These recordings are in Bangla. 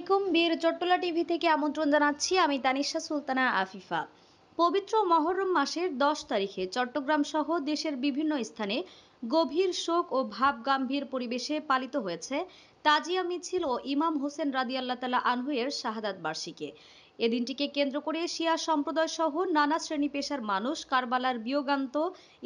আলাইকুম। বীর চট্টলা টিভি থেকে আমন্ত্রণ জানাচ্ছি আমি তানিশা সুলতানা আফিফা। পবিত্র মহররম মাসের ১০ তারিখে চট্টগ্রাম সহ দেশের বিভিন্ন স্থানে গভীর শোক ও ভাবগম্ভীর পরিবেশে পালিত হয়েছে তাজিয়া মিছিল ও ইমাম হোসেন রাদিয়াল্লাহু তাআলা আনহু এর শাহাদাত বার্ষিকী। এ দিনটিকে কেন্দ্র করে শিয়া সম্প্রদায় সহ নানা শ্রেণী পেশার মানুষ কারবালার বিয়োগান্ত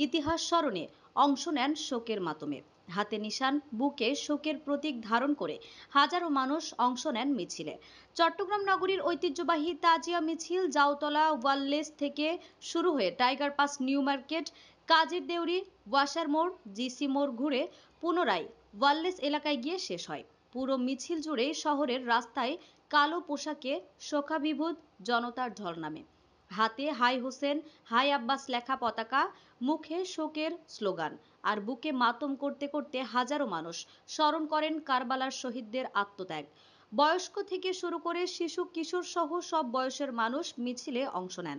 ইতিহাস স্মরণে অংশ নেন শোকের মাতমে। হাতে নিশান, বুকে শোকের প্রতীক ধারণ করে হাজারো মানুষ অংশ নেন মিছিলে। চট্টগ্রাম নগরীর ঐতিহ্যবাহী তাজিয়া মিছিল জাউতলা ওয়াললেস থেকে শুরু হয়ে টাইগার পাস নিউ মার্কেট, কাজীর দেউরি, ওয়াসার মোড়, জিসি মোড় ঘুরে পুনরায় ওয়াললেস এলাকায় গিয়ে শেষ হয়। পুরো মিছিল জুড়ে শহরের রাস্তায় কালো পোশাকে শোকাভিভূত জনতার ঢল নামে। হাতে হাই হোসেন, হাই আব্বাস লেখা পতাকা, মুখে শোকের স্লোগান আর বুকে মাতম করতে করতে হাজারো মানুষ স্মরণ করেন কারবালার শহীদদের আত্মত্যাগ। বয়স্ক থেকে শুরু করে শিশু কিশোর সহ সব বয়সের মানুষ মিছিলে অংশ নেন।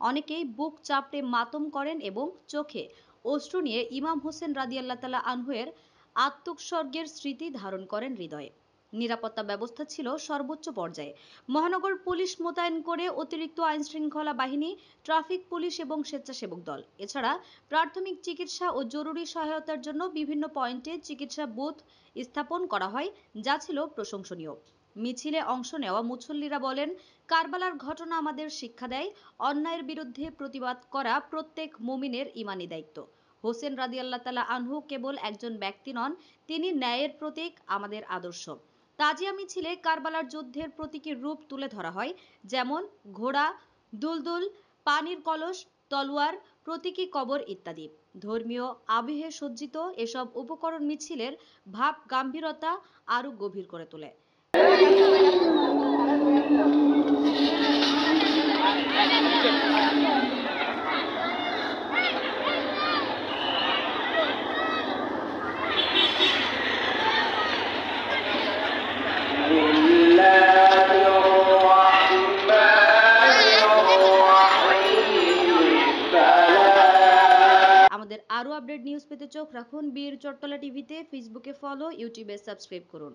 অনেকেই বুক চাপড়ে মাতম করেন এবং চোখে অশ্রু নিয়ে ইমাম হোসেন রাদিয়াল্লাহু তাআলা আনহু এর আত্মোৎসর্গের স্মৃতি ধারণ করেন হৃদয়ে। নিরাপত্তা ব্যবস্থা ছিল সর্বোচ্চ পর্যায়ে। মহানগর পুলিশ মোতায়েন করে অতিরিক্ত আইন শৃঙ্খলা বাহিনী, ট্রাফিক পুলিশ এবং স্বেচ্ছাসেবক দল। এছাড়া প্রাথমিক চিকিৎসা ও জরুরি সহায়তার জন্য বিভিন্ন পয়েন্টে চিকিৎসা বুথ স্থাপন করা হয়, যা ছিল প্রশংসনীয়। মিছিলে অংশ নেওয়া মুসল্লিরা বলেন, কারবালার ঘটনা আমাদের শিক্ষা দেয়, অন্যায়ের বিরুদ্ধে প্রতিবাদ করা প্রত্যেক মুমিনের ঈমানি দায়িত্ব। হোসেন রাদিয়াল্লাহু তাআলা আনহু কেবল একজন ব্যক্তি নন, তিনি ন্যায়ের প্রতীক, আমাদের আদর্শ। তাজিয়া মিছিলে কারবালার যুদ্ধের প্রতীকী রূপ তুলে ধরা হয়, যেমন ঘোড়া, দুলদুল, পানির কলস, তলোয়ার, প্রতীকী কবর ইত্যাদি। ধর্মীয় আবহে সজ্জিত এসব উপকরণ মিছিলের ভাব গাম্ভীরতা আরো গভীর করে তোলে। আমাদের আরো আপডেট নিউজ পেতে চোখ রাখুন বীর চট্টলা টিভিতে। ফেসবুকে ফলো, ইউটিউবে সাবস্ক্রাইব করুন।